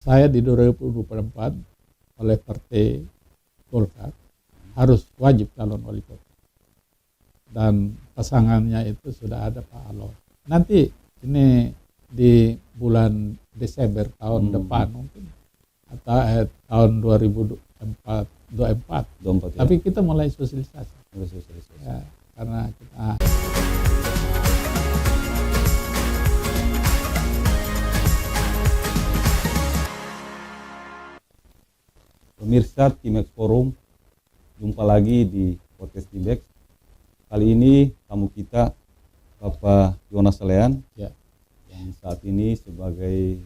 saya di 2024 oleh Partai Golkar harus wajib calon wali kota. Dan pasangannya itu sudah ada Pak Alor. Nanti ini di bulan Desember tahun depan mungkin atau tahun 2024. Tapi kita mulai sosialisasi. Ya, karena kita pemirsa Timex Forum, jumpa lagi di podcast Timex. Kali ini tamu kita Bapak Yonas Salean, ya, yang saat ini sebagai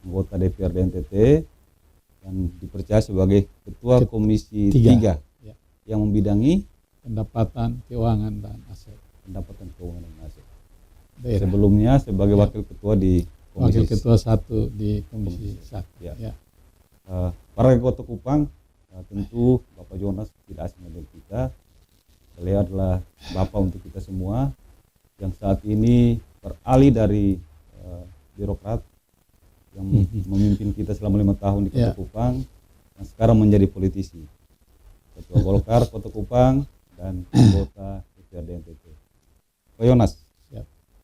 anggota DPRD NTT dan dipercaya sebagai Ketua Komisi 3 ya, yang membidangi pendapatan, keuangan, dan aset. Daerah. Sebelumnya sebagai Wakil Ketua di Wakil Ketua 1 di Komisi 1. Ya. Ya. Para Kota Kupang, tentu Bapak Yonas tidak asing dengan kita. Beliau adalah Bapak untuk kita semua yang saat ini beralih dari birokrat yang memimpin kita selama 5 tahun di Kota Kupang, yang sekarang menjadi politisi, Ketua Golkar Kota Kupang dan anggota DPRD NTT. Pak Yonas,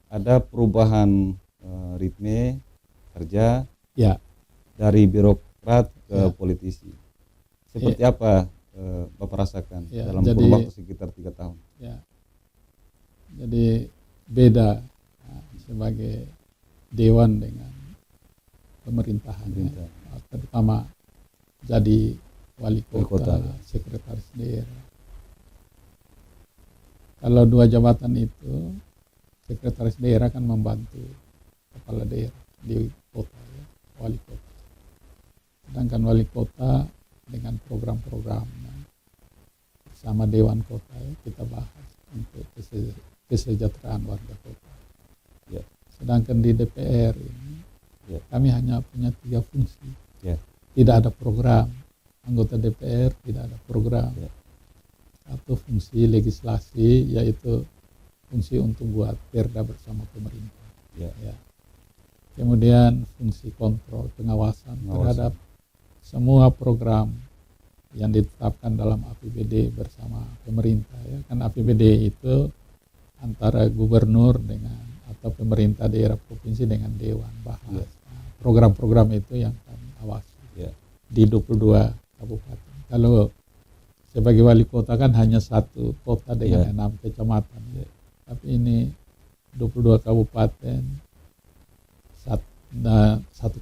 ada perubahan ritme kerja dari birokrat ke politisi. Seperti apa Bapak rasakan dalam kurun waktu sekitar 3 tahun? Ya. Jadi beda sebagai dewan dengan pemerintahan. Terutama jadi wali kota, sekretaris daerah. Kalau 2 jabatan itu, sekretaris daerah kan membantu kepala daerah di kota, wali kota. Sedangkan wali kota dengan program-programnya bersama Dewan Kota kita bahas untuk kesejahteraan warga kota. Sedangkan di DPR ini kami hanya punya 3 fungsi. Tidak ada program. Anggota DPR tidak ada program. Satu fungsi legislasi, yaitu fungsi untuk buat perda bersama pemerintah. Kemudian fungsi kontrol, pengawasan terhadap semua program yang ditetapkan dalam APBD bersama pemerintah. Kan APBD itu antara gubernur dengan atau pemerintah daerah provinsi dengan dewan bahas. Program-program itu yang kami awasi di 22 kabupaten. Kalau sebagai wali kota kan hanya 1 kota dengan 6 kecamatan. Tapi ini 22 kabupaten, 1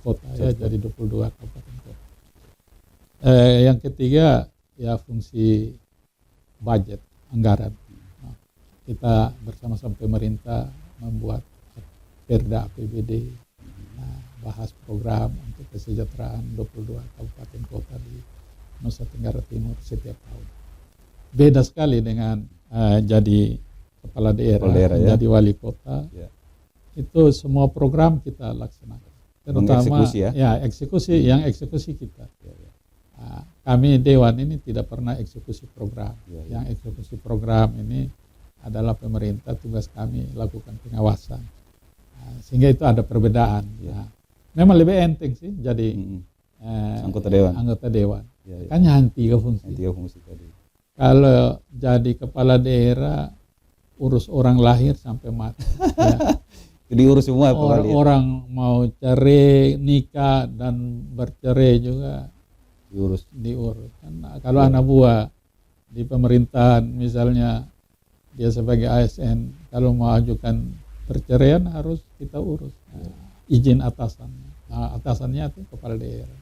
kota jadi 22 kabupaten kota. Yang ketiga fungsi budget, anggaran. Kita bersama-sama pemerintah membuat perda APBD, bahas program untuk kesejahteraan 22 kabupaten kota di Nusa Tenggara Timur setiap tahun. Beda sekali dengan jadi kepala daerah jadi wali kota. Itu semua program kita laksanakan. Terutama eksekusi kita. Kami dewan ini tidak pernah eksekusi program. Yang eksekusi program ini adalah pemerintah, tugas kami lakukan pengawasan. Sehingga itu ada perbedaan. Memang lebih enteng sih jadi anggota dewan. Kan hanya 3 fungsi. Tadi. Kalau jadi kepala daerah, urus orang lahir sampai mati. Diurus semua orang mau cerai, nikah dan bercerai juga diurus. Kan, kalau anak buah di pemerintahan misalnya dia sebagai ASN, kalau mau ajukan perceraian harus kita urus. Izin atasannya. Atasannya itu kepala daerah.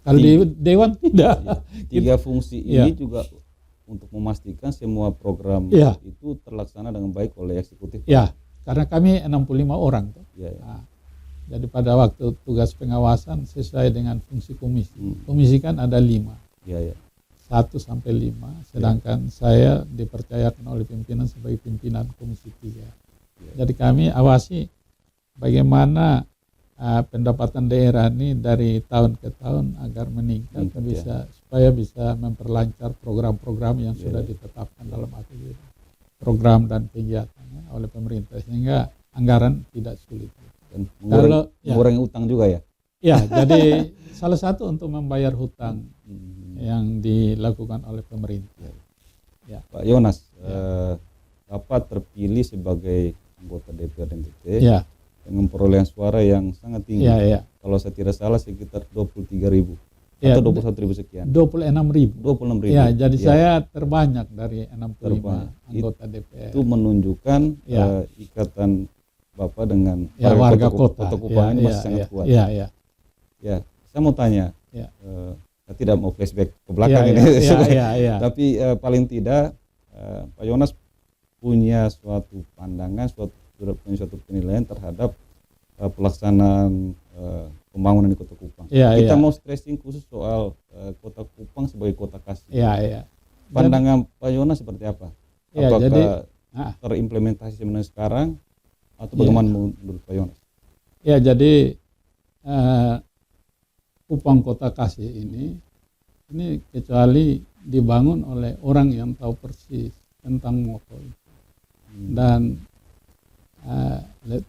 Kalau di dewan tidak. 3 fungsi ini juga untuk memastikan semua program itu terlaksana dengan baik oleh eksekutif. Karena kami 65 orang. Jadi pada waktu tugas pengawasan sesuai dengan fungsi komisi. Komisi kan ada 5. 1 sampai 5. Sedangkan saya dipercayakan oleh pimpinan sebagai pimpinan komisi 3. Jadi kami awasi bagaimana pendapatan daerah ini dari tahun ke tahun agar meningkat supaya bisa memperlancar program-program yang sudah ditetapkan dalam APBD, program dan kegiatannya oleh pemerintah, sehingga anggaran tidak sulit. Dan mengurangi utang juga ya? Ya, jadi salah satu untuk membayar hutang yang dilakukan oleh pemerintah. Ya. Pak Yonas, Bapak terpilih sebagai anggota DPRD NTT Ya. dengan perolehan suara yang sangat tinggi. Ya, ya. Kalau saya tidak salah sekitar 23.000 Ya, atau 21.000 sekian. 26.000. 26.000. Ya, jadi Ya. saya terbanyak dari 65 Terbanyak. anggota DPR. Itu menunjukkan Ya. Ikatan Bapak dengan Ya, warga kota. Kota Kupang ini masih sangat kuat. Ya, ya. Ya, saya mau tanya. Ya. Saya tidak mau flashback ke belakang Ya, ini. ya. Tapi paling tidak Pak Yonas punya suatu pandangan, punya suatu penilaian terhadap pelaksanaan pembangunan di Kota Kupang. Ya, Kita ya. mau stressing khusus soal Kota Kupang sebagai kota kasih. Ya, ya. Pandangan Pak Yonas seperti apa? Ya, Apakah jadi, terimplementasi sebenarnya sekarang atau bagaimana menurut Pak Yonas? Ya, jadi Kupang Kota Kasih ini kecuali dibangun oleh orang yang tahu persis tentang moto itu dan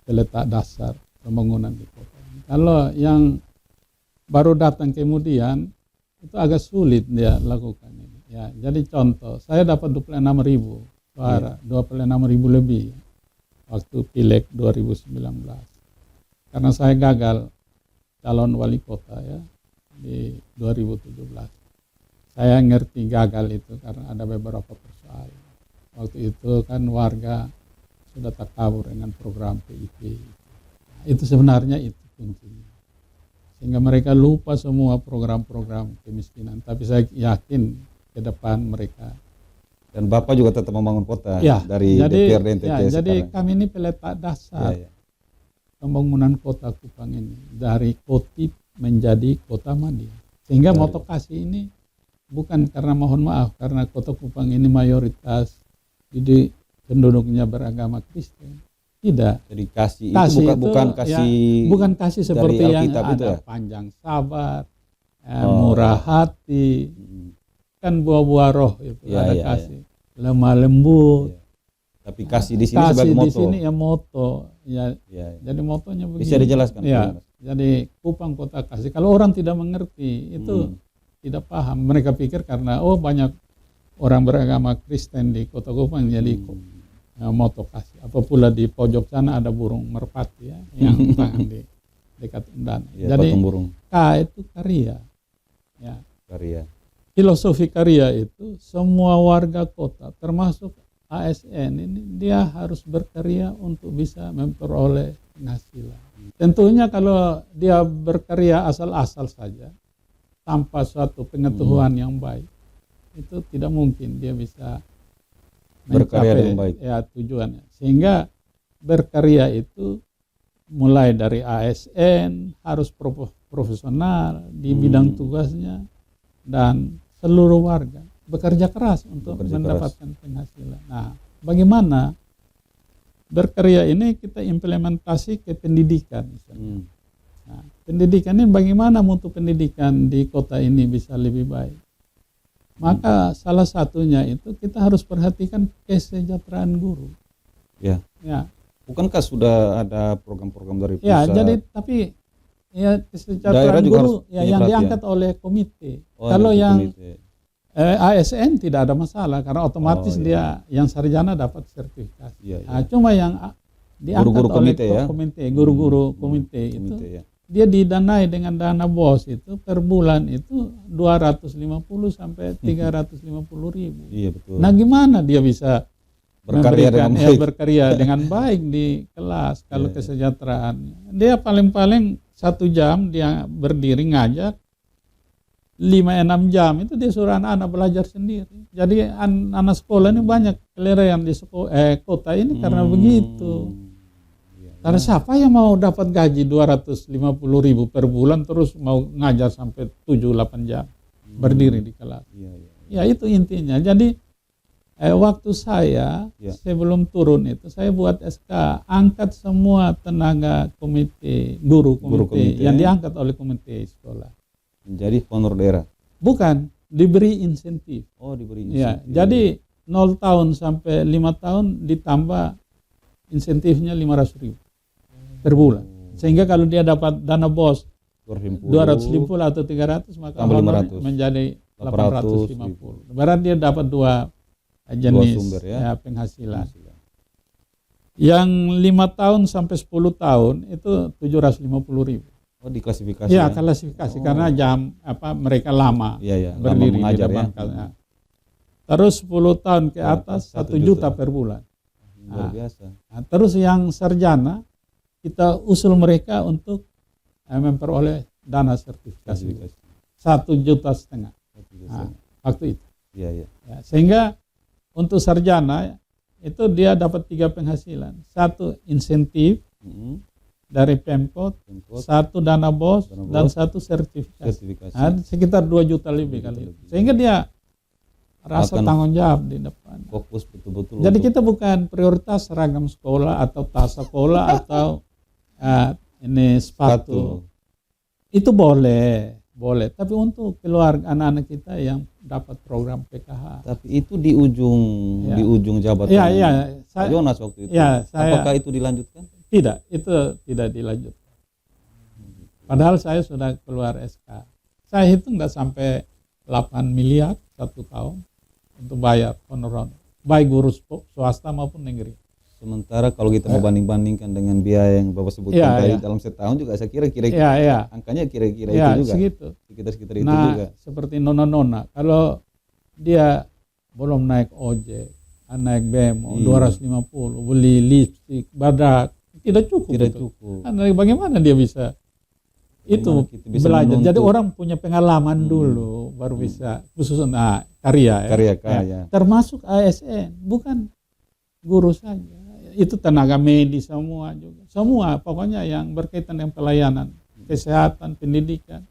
letak dasar pembangunan di kota ini. Kalau yang baru datang kemudian itu agak sulit dia lakukan ini. Ya, jadi contoh, saya dapat 26.000 suara, 26.000 lebih waktu Pileg 2019. Karena saya gagal calon wali kota ya di 2017. Saya ngerti gagal itu karena ada beberapa persoalan. Waktu itu kan warga sudah takabur dengan program PIP. Itu sebenarnya itu kuncinya. Sehingga mereka lupa semua program-program kemiskinan. Tapi saya yakin ke depan mereka. Dan Bapak juga tetap membangun kota dari jadi, DPRD NTT sekarang. Jadi kami ini peletak dasar pembangunan kota Kupang ini. Dari Kotip menjadi kota Madia. Sehingga moto kasih ini bukan karena mohon maaf, karena Kota Kupang ini mayoritas jadi penduduknya beragama Kristen. Tidak. Jadi kasih itu bukan kasih ya, bukan kasih seperti yang ada panjang sabar, murah hati, kan buah-buah roh itu ada kasih, lemah lembut. Tapi kasih di sini sebagai moto. Di sini ya moto, jadi motonya begini. Bisa dijelaskan? Ya, jadi Kupang Kota Kasih. Kalau orang tidak mengerti itu tidak paham. Mereka pikir karena banyak orang beragama Kristen di Kota Kupang jadi moto kasih. Apa pula di pojok sana ada burung merpati ya yang di dekat Undana. Jadi K itu karya. Ya. Karya. Filosofi karya itu semua warga kota termasuk ASN ini dia harus berkarya untuk bisa memperoleh penghasilan. Tentunya kalau dia berkarya asal-asal saja tanpa suatu pengetahuan yang baik itu tidak mungkin dia bisa berkarya dengan baik. Ya tujuannya. Sehingga berkarya itu mulai dari ASN harus profesional di bidang tugasnya dan seluruh warga bekerja keras untuk mendapatkan penghasilan. Nah, bagaimana berkarya ini kita implementasi ke pendidikan misalnya. Nah, pendidikan ini bagaimana mutu pendidikan di kota ini bisa lebih baik. Maka salah satunya itu kita harus perhatikan kesejahteraan guru. Ya. Bukankah sudah ada program-program dari pusat? Ya, jadi tapi kesejahteraan guru yang diangkat oleh komite. Kalau yang ASN tidak ada masalah karena otomatis dia yang sarjana dapat sertifikasi. Nah, cuma yang diangkat guru-guru oleh komite, guru-guru komite itu dia didanai dengan dana BOS itu per bulan itu 250 sampai 350 ribu. Iya betul. Nah gimana dia bisa berkarya dengan baik di kelas kalau kesejahteraan. Dia paling-paling 1 jam dia berdiri ngajar 5-6 jam itu dia suruh anak-anak belajar sendiri. Jadi anak sekolah ini banyak keleraian di kota ini karena begitu. Karena siapa yang mau dapat gaji 250 ribu per bulan terus mau ngajar sampai 7-8 jam berdiri di kelas. Ya itu intinya. Jadi waktu saya sebelum turun itu saya buat SK angkat semua tenaga komite, guru komite yang diangkat oleh komite sekolah. Menjadi honor daerah? Bukan, diberi insentif. Oh diberi insentif. Ya, jadi 0 tahun sampai 5 tahun ditambah insentifnya 500 ribu per bulan. Sehingga kalau dia dapat dana BOS 250 atau 300 maka tambah honor 500. menjadi 850. 850. Berarti dia dapat dua jenis sumber ya. penghasilan. Yang 5 tahun sampai 10 tahun itu 750.000. Oh, diklasifikasi Ya, ya. klasifikasi karena jam mereka lama Iya, lama berdiri di mengajar depan ya. kelasnya. Terus 10 tahun ke atas 1 juta per bulan. Luar biasa. Nah, terus yang sarjana kita usul mereka untuk memperoleh dana sertifikasi 1,5 juta. Nah, waktu itu. Iya. Ya, sehingga untuk sarjana itu dia dapat 3 penghasilan. 1 insentif dari Pemkot, 1 dana BOS, dan 1 sertifikasi. Nah, sekitar 2 juta lebih kali. Sehingga dia rasa tanggung jawab di depan. Fokus betul-betul. Jadi kita bukan prioritas seragam sekolah atau tas sekolah atau ini sepatu. Itu boleh. Tapi untuk keluarga anak-anak kita yang dapat program PKH. Tapi itu di ujung jabatan. Iya. Pak Yonas waktu itu. Ya, apakah itu dilanjutkan? Tidak, itu tidak dilanjutkan. Padahal saya sudah keluar SK. Saya hitung nggak sampai 8 miliar 1 tahun untuk bayar honorer, baik guru swasta maupun negeri. Sementara kalau kita mau banding-bandingkan dengan biaya yang Bapak sebutkan tadi dalam setahun juga saya kira kira-kira angkanya kira-kira itu juga. Segitu. Sekitar itu juga. Seperti nona-nona, kalau dia belum naik ojek, naik bemo 250, beli lipstik, badak, tidak cukup. Bagaimana dia bisa belajar. Jadi orang punya pengalaman dulu baru bisa, khususnya karya. Termasuk ASN, bukan guru saja. Itu tenaga medis semua juga. Semua pokoknya yang berkaitan dengan pelayanan, kesehatan, pendidikan.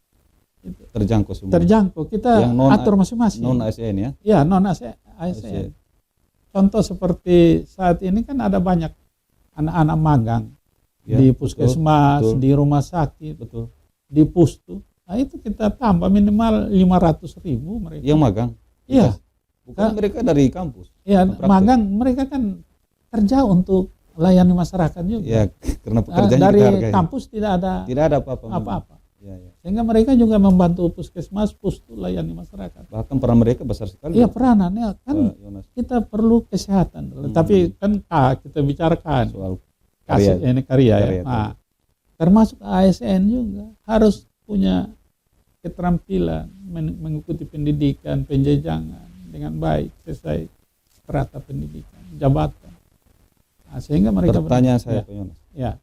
Itu terjangkau semua. Terjangkau. Kita atur masing-masing. Non ASN ya? Ya, non ASN. Contoh seperti saat ini kan ada banyak anak-anak magang di puskesmas, di rumah sakit, di pustu. Nah itu kita tambah minimal 500.000 mereka. Yang magang? Iya. Bukan mereka dari kampus? Iya, magang mereka kan kerja untuk melayani masyarakat juga. Ya, karena pekerjaan dari kampus tidak ada apa-apa. Ya. Sehingga mereka juga membantu puskesmas, pustu, layani masyarakat. Bahkan peran mereka besar sekali. Iya, peranannya kan kita perlu kesehatan. Tapi kan kita bicarakan soal karya ya. Nah, termasuk ASN juga harus punya keterampilan mengikuti pendidikan, penjenjangan dengan baik sesuai strata pendidikan, jabatan. Nah, sehingga mereka pertanyaan saya Pak Yonas. Ya.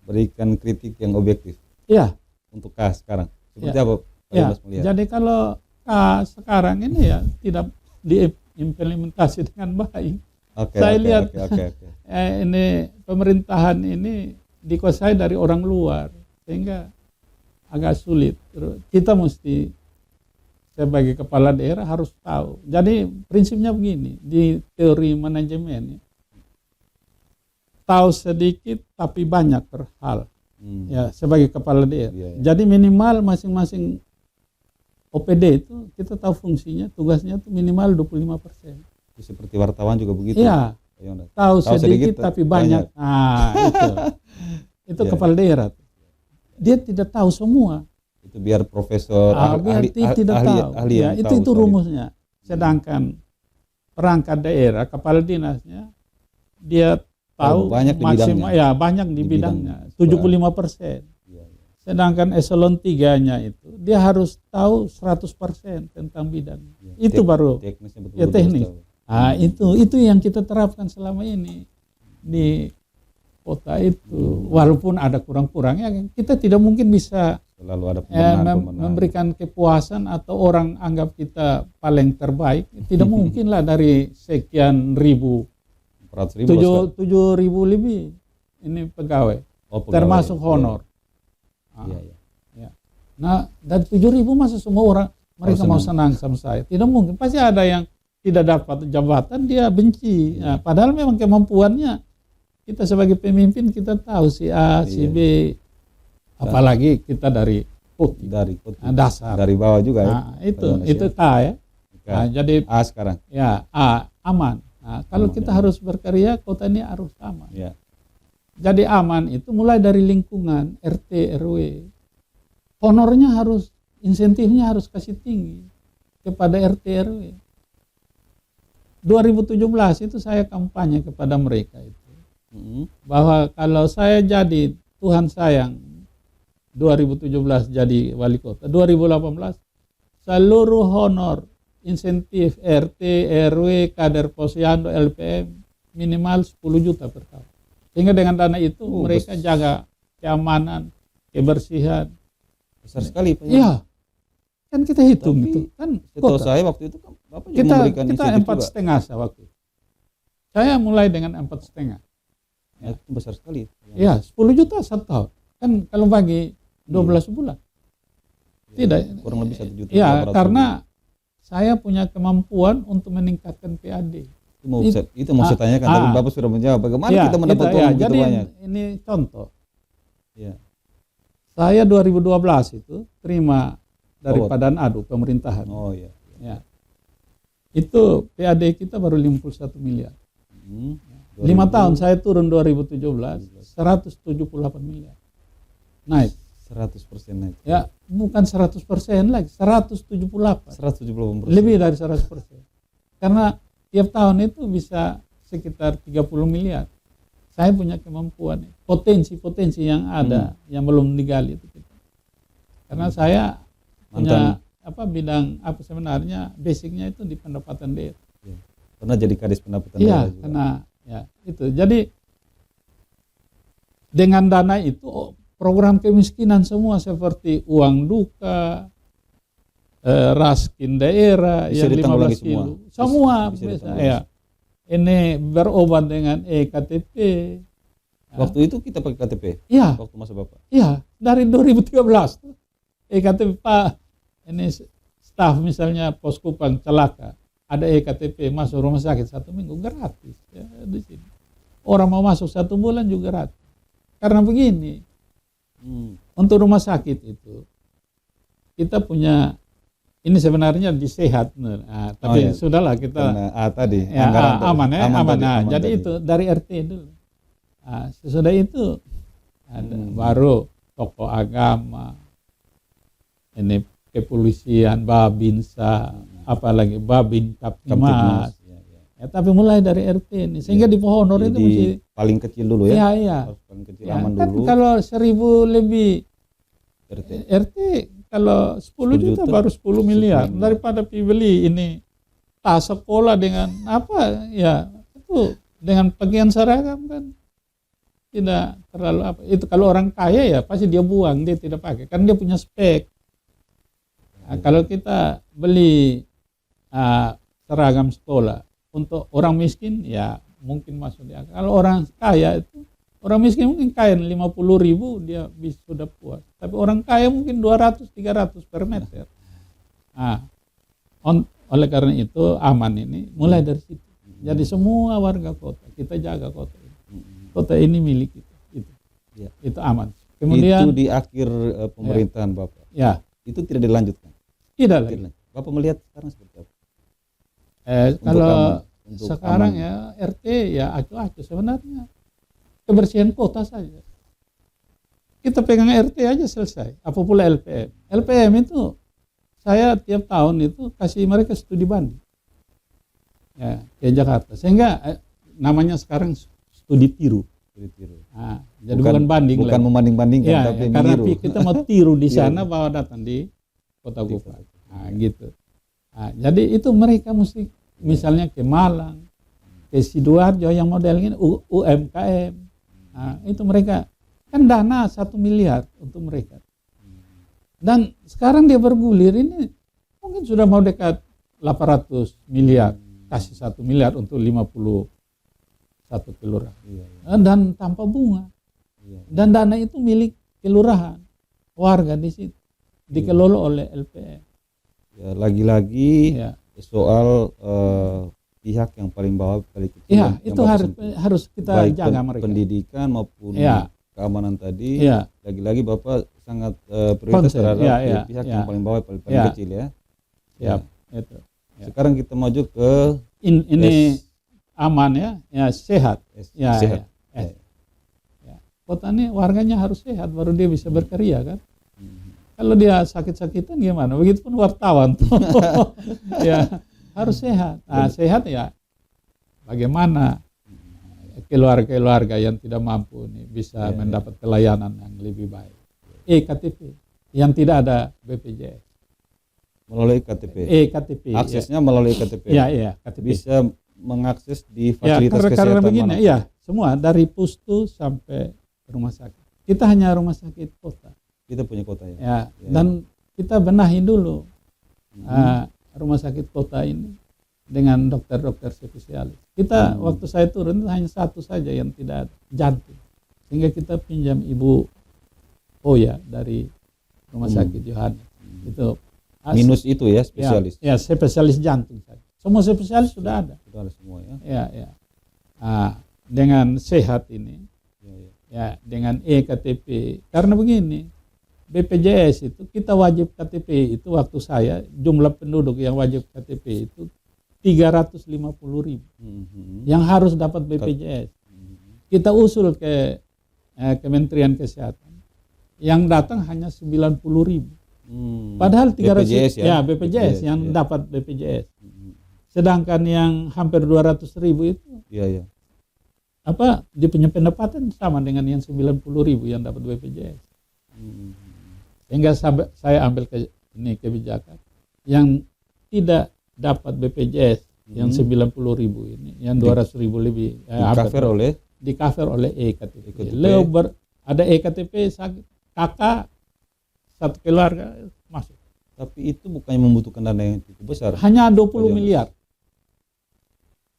Berikan kritik yang objektif. Iya. Untuk K sekarang. Seperti apa Pak Yonas melihat? Jadi kalau K sekarang ini ya tidak diimplementasi dengan baik. Saya lihat ini pemerintahan ini dikuasai dari orang luar sehingga agak sulit. Kita mesti sebagai kepala daerah harus tahu. Jadi prinsipnya begini, di teori manajemen ya, tahu sedikit tapi banyak hal. Ya, sebagai kepala daerah. Jadi minimal masing-masing OPD itu kita tahu fungsinya, tugasnya itu minimal 25%. Seperti wartawan juga begitu. Iya. Tahu sedikit tapi banyak. Nah, itu kepala daerah. Dia tidak tahu semua. Itu biar profesor ahli ya, itu rumusnya. Sedangkan perangkat daerah, kepala dinasnya dia tahu banyak maksimal banyak di bidangnya 75%. Sedangkan eselon 3-nya itu dia harus tahu 100% tentang bidang. Itu baru teknis. Nah, itu yang kita terapkan selama ini di kota itu. Walaupun ada kurang-kurangnya, kita tidak mungkin bisa selalu ada memberikan kepuasan atau orang anggap kita paling terbaik. Tidak mungkin lah dari sekian ribu. 7.000 lebih ini pegawai, termasuk honor. Nah, dari 7.000 masa semua orang mereka mau senang sama saya? Tidak mungkin. Pasti ada yang tidak dapat jabatan dia benci. Nah, padahal memang kemampuannya kita sebagai pemimpin kita tahu si A, si B, apalagi kita dari dasar, dari bawah juga ya. Nah, itu K ya. Nah, jadi A sekarang. Ya, A aman. Nah, kalau kita harus berkarya, kota ini harus aman. Ya. Jadi aman itu mulai dari lingkungan, RT, RW. honornya harus, insentifnya harus kasih tinggi kepada RT RW. 2017 itu saya kampanye kepada mereka itu, bahwa kalau saya jadi Tuhan sayang 2017 jadi wali kota, 2018 seluruh honor insentif RT, RW, kader posyandu, LPM minimal 10 juta per tahun. Sehingga dengan dana itu mereka jaga keamanan, kebersihan. Besar sekali Pak. Iya, kan kita hitung itu kan. Setahu saya waktu itu kan Bapak juga memberikan kita insentif 4,5 saya waktu itu. Saya mulai dengan 4,5. Ya, itu besar sekali. Iya, 10 juta satu tahun. Kan kalau bagi 12 bulan. Tidak. Kurang lebih 1 juta. Iya, karena saya punya kemampuan untuk meningkatkan PAD. Itu mau saya tanyakan, tapi Bapak sudah menjawab. Bagaimana kita mendapat uang begitu jadi banyak? Ini contoh. Ya. Saya 2012 itu terima dari Padan Adu pemerintahan. Oh iya. Ya. Itu PAD kita baru 51 miliar. 5 tahun saya turun 2017 178 miliar. Naik. 100% naik. Ya, bukan 100% lagi, 178. 178%. Lebih dari 100%. Karena tiap tahun itu bisa sekitar 30 miliar. Saya punya kemampuan, potensi-potensi yang ada yang belum digali itu kita. Karena saya punya bidang sebenarnya basicnya itu di pendapatan daerah. Ya. Pernah jadi kadis pendapatan Iya, daerah juga. karena ya itu. Jadi dengan dana itu program kemiskinan semua seperti uang duka, raskin daerah bisa yang 15 semua. kilo. Semua bisa ya. Ini berobat dengan EKTP. Waktu itu kita pakai KTP? Iya. Waktu masa Bapak? Iya, dari 2013. EKTP Pak, ini staf misalnya Poskupang celaka, ada EKTP masuk rumah sakit 1 minggu gratis ya, di sini. Orang mau masuk 1 bulan juga gratis. Karena begini, untuk rumah sakit itu kita punya ini sebenarnya disehat, tapi sudahlah kita tadi aman. Jadi tadi. itu dari RT dulu. Sesudah itu ada baru tokoh agama, ini kepolisian, Babinsa, apalagi Babin Kaptimas. Ya, tapi mulai dari RT ini, sehingga di Pohonor itu mesti paling kecil dulu ya. Iya. Paling kecil Ya, aman kan dulu. kalau 1.000 lebih RT kalau 10 juta baru 10 miliar. Daripada beli ini tas sekolah dengan apa ya, itu dengan pakaian seragam kan tidak terlalu apa. Itu kalau orang kaya ya pasti dia buang, dia tidak pakai karena dia punya spek. Kalau kita beli seragam sekolah untuk orang miskin ya mungkin masuk di akal. Kalau orang kaya itu, orang miskin mungkin kain 50.000 dia bisa sudah puas. Tapi orang kaya mungkin 200-300 per meter. Oleh karena itu aman ini mulai dari situ. Jadi semua warga kota kita jaga kota ini. Kota ini milik kita. Itu aman. Kemudian itu di akhir pemerintahan Bapak. Ya. Itu tidak dilanjutkan. Tidak lagi. Bapak melihat sekarang seperti apa? Kalau sekarang ya RT ya acuh-acuh sebenarnya kebersihan kota saja. Kita pegang RT aja selesai. Apa pula LPM? LPM itu saya tiap tahun itu kasih mereka studi banding ya ke Jakarta. Sehingga namanya sekarang studi tiru. Jadi bukan banding lagi. Bukan membanding-bandingkan ya, tapi karena meniru. kita mau tiru di sana bawa datang di Kota Kupang. Gitu. Jadi itu mereka mesti misalnya ke Malang, ke Sidoarjo yang modelnya UMKM. Itu mereka kan dana 1 miliar untuk mereka. Dan sekarang dia bergulir ini mungkin sudah mau dekat 800 miliar, kasih 1 miliar untuk 51 kelurahan. Dan tanpa bunga. Dan dana itu milik kelurahan, warga di situ, dikelola oleh LPM. Ya, lagi-lagi soal pihak yang paling bawah paling kecil. Ya, itu harus kita jaga mereka. Pendidikan maupun keamanan tadi. Lagi-lagi Bapak sangat prioritas terhadap pihak yang paling bawah paling kecil ya. Itu. Sekarang kita maju ke ini aman ya sehat. Sehat. Kota ini warganya harus sehat baru dia bisa berkarya kan. Kalau dia sakit-sakitan gimana? Begitupun wartawan tuh. Ya, harus sehat. Nah, sehat ya bagaimana keluarga-keluarga yang tidak mampu nih bisa mendapat pelayanan yang lebih baik. KTP yang tidak ada BPJS. Melalui KTP. KTP. Aksesnya melalui KTP. Iya, KTP. Bisa mengakses di fasilitas karena kesehatan begini, mana? semua dari pustu sampai rumah sakit. Kita hanya rumah sakit kota. Kita punya kota ya. Ya. Dan kita benahi dulu rumah sakit kota ini dengan dokter-dokter spesialis. Kita waktu saya turun hanya satu saja yang tidak ada, jantung. Sehingga kita pinjam Ibu Oya dari rumah sakit Yohanes. Itu minus itu ya spesialis. Ya, spesialis jantung saja. Semua spesialis sudah ada. Sudah ada semua ya. Ya. Dengan sehat ini, ya dengan KTP. Karena begini, BPJS itu kita wajib KTP itu waktu saya jumlah penduduk yang wajib KTP itu 350.000 yang harus dapat BPJS. Kita usul ke Kementerian Kesehatan, yang datang hanya 90.000. Padahal 300 BPJS BPJS yang dapat BPJS. Sedangkan yang hampir 200.000 itu dia punya pendapatan sama dengan yang 90.000 yang dapat BPJS. Sehingga saya ambil kebijakan yang tidak dapat BPJS yang 90.000 ini, yang 200.000 lebih di cover oleh EKTP. Ada EKTP kakak satu keluarga masuk. Tapi itu bukannya membutuhkan dana yang cukup besar. Hanya 20 miliar.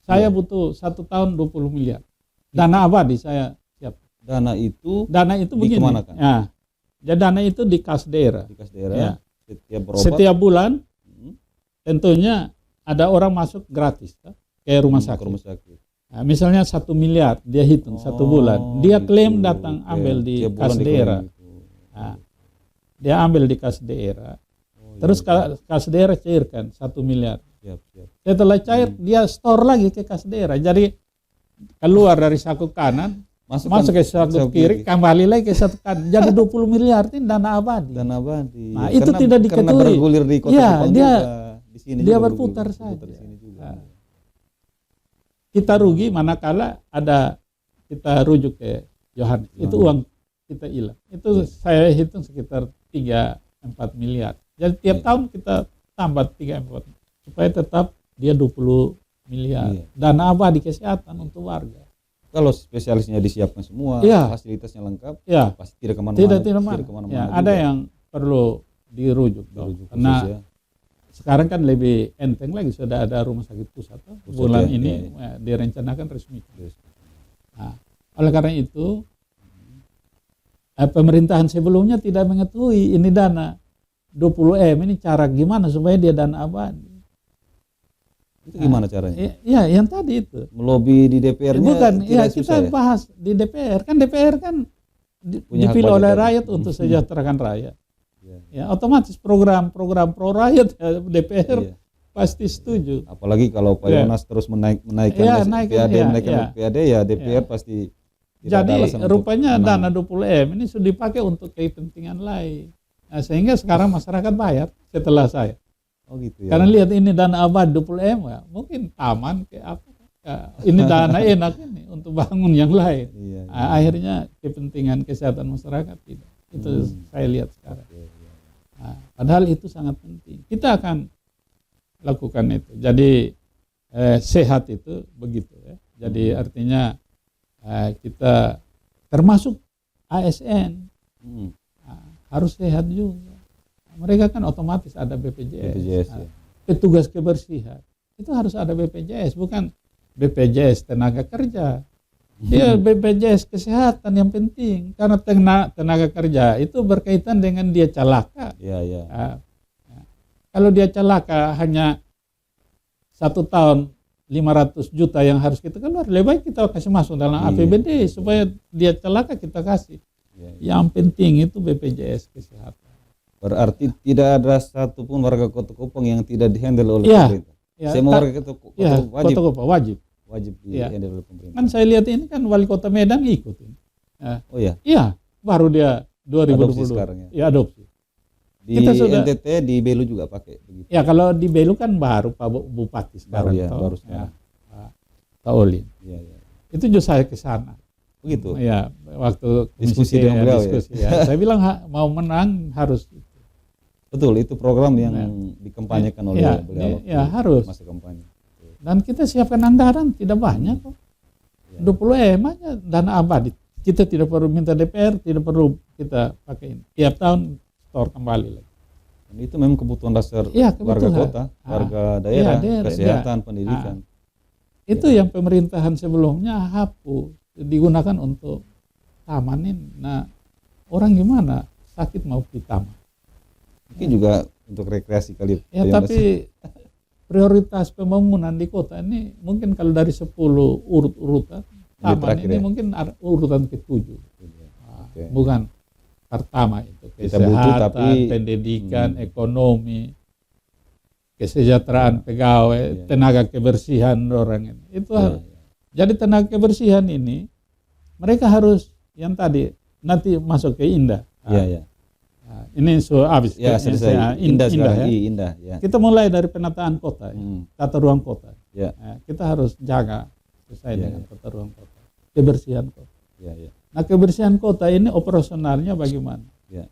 Saya butuh 1 tahun 20 miliar. Dana abadi saya siap. Dana itu begini. Dikemanakan? Ya. Jadi dana itu di kas daerah. Di kas daerah. Ya. Setiap bulan tentunya ada orang masuk gratis ke rumah sakit. Nah, misalnya 1 miliar dia hitung 1 bulan. Dia klaim datang ambil di kas daerah. Nah, dia ambil di kas daerah. Terus kas daerah cairkan 1 miliar. Setelah cair dia store lagi ke kas daerah. Jadi keluar dari saku kanan masuk ke saku kiri, kembali lagi ke saku kanan. Jadi 20 miliar itu dana abadi. Nah, itu tidak diketahui. Karena bergulir di kota di sini dia berputar saja. Kita rugi manakala kita rujuk ke Yohanes. Itu uang kita hilang. Itu saya hitung sekitar 3-4 miliar. Jadi tiap tahun kita tambah 3-4 supaya tetap dia 20 miliar. Dana abadi kesehatan untuk warga. Kalau spesialisnya disiapkan semua, fasilitasnya lengkap, pasti tidak kemana-mana. Ada yang perlu dirujuk. Karena sekarang kan lebih enteng lagi, sudah ada rumah sakit pusat. Bulan ini direncanakan resmi. Nah, oleh karena itu, pemerintahan sebelumnya tidak mengetahui ini dana 20M ini cara gimana supaya dia dana abadi. Itu gimana caranya? Iya, yang tadi itu. Melobi di DPR-nya. Bukan, kita bahas di DPR. Kan DPR kan dipilih oleh rakyat untuk sejahterakan rakyat. Ya, otomatis program pro rakyat DPR pasti setuju. Apalagi kalau Pak Yonas terus menaikkan PAD ya DPR pasti. Jadi rupanya dana 20M ini sudah dipakai untuk kepentingan lain. Nah, sehingga sekarang masyarakat bayar setelah saya. Oh gitu ya. Karena lihat ini dana abadi 20M mungkin taman ini dana enak ini untuk bangun yang lain. Akhirnya kepentingan kesehatan masyarakat tidak. Itu saya lihat sekarang. Nah, padahal itu sangat penting. Kita akan lakukan itu. Jadi sehat itu begitu ya. Jadi artinya kita termasuk ASN harus sehat juga. Mereka kan otomatis ada BPJS. Petugas kebersihan itu harus ada BPJS, bukan BPJS tenaga kerja. Dia BPJS kesehatan yang penting, karena tenaga kerja itu berkaitan dengan dia celaka. Kalau dia celaka hanya 1 tahun 500 juta yang harus kita keluar, lebih baik kita kasih masuk dalam APBD supaya dia celaka kita kasih. Yang penting itu BPJS kesehatan. Berarti tidak ada satupun warga Kota Kupang yang tidak dihandle oleh pemerintah. Semua warga Kota Kupang wajib dihandle oleh pemerintah. Kan saya lihat ini kan wali kota Medan ikut ini. Oh ya? Iya, baru dia 2022. Adopsi sekarang ya? Iya, adopsi. Di Kita sudah- NTT di Belu juga pakai begitu. Ya kalau di Belu kan baru Pak Bupati sekarang, ya, toh. baru sekarang. Pak Olin. Iya, iya. Itu juga saya ke sana. Begitu. Ya, waktu Diskusi komisi dengan beliau, ya? diskusi, ya. Saya bilang mau menang harus. Betul, itu program yang Ya. dikampanyekan oleh Ya, beliau waktu ya, harus. masa kampanye. Dan kita siapkan anggaran tidak banyak kok. Ya. 20 M aja dana abadi. Kita tidak perlu minta DPR, tidak perlu kita pakai ini. Tiap tahun store kembali lagi. Dan itu memang kebutuhan dasar Iya, warga kebutuhan. kota, warga daerah, daerah, kesehatan, pendidikan. Itu yang pemerintahan sebelumnya hapus, digunakan untuk tamanin. Nah, orang gimana sakit mau di taman? Mungkin juga untuk rekreasi kali. Ya, Pak Yonas. tapi prioritas pembangunan di kota ini mungkin kalau dari 10 urut-urutan, Yang taman terakhir ini ya? mungkin urutan ke-7. Oke. Bukan pertama itu Kita butuh, kesehatan, tapi- pendidikan, ekonomi, kesejahteraan pegawai, Iya. tenaga kebersihan orang ini. Itu Ya, harus. Jadi tenaga kebersihan ini mereka harus yang tadi nanti masuk ke Indah. ya, ya. Nah, ini habis. Ya, selesai. Indah sekarang. ya. Indah, ya. Kita mulai dari penataan kota, tata ruang kota. Ya, Nah, kita harus jaga sesuai Ya, dengan ya. tata ruang kota, kebersihan kota. ya, ya. Nah, kebersihan kota ini operasionalnya bagaimana? Ya.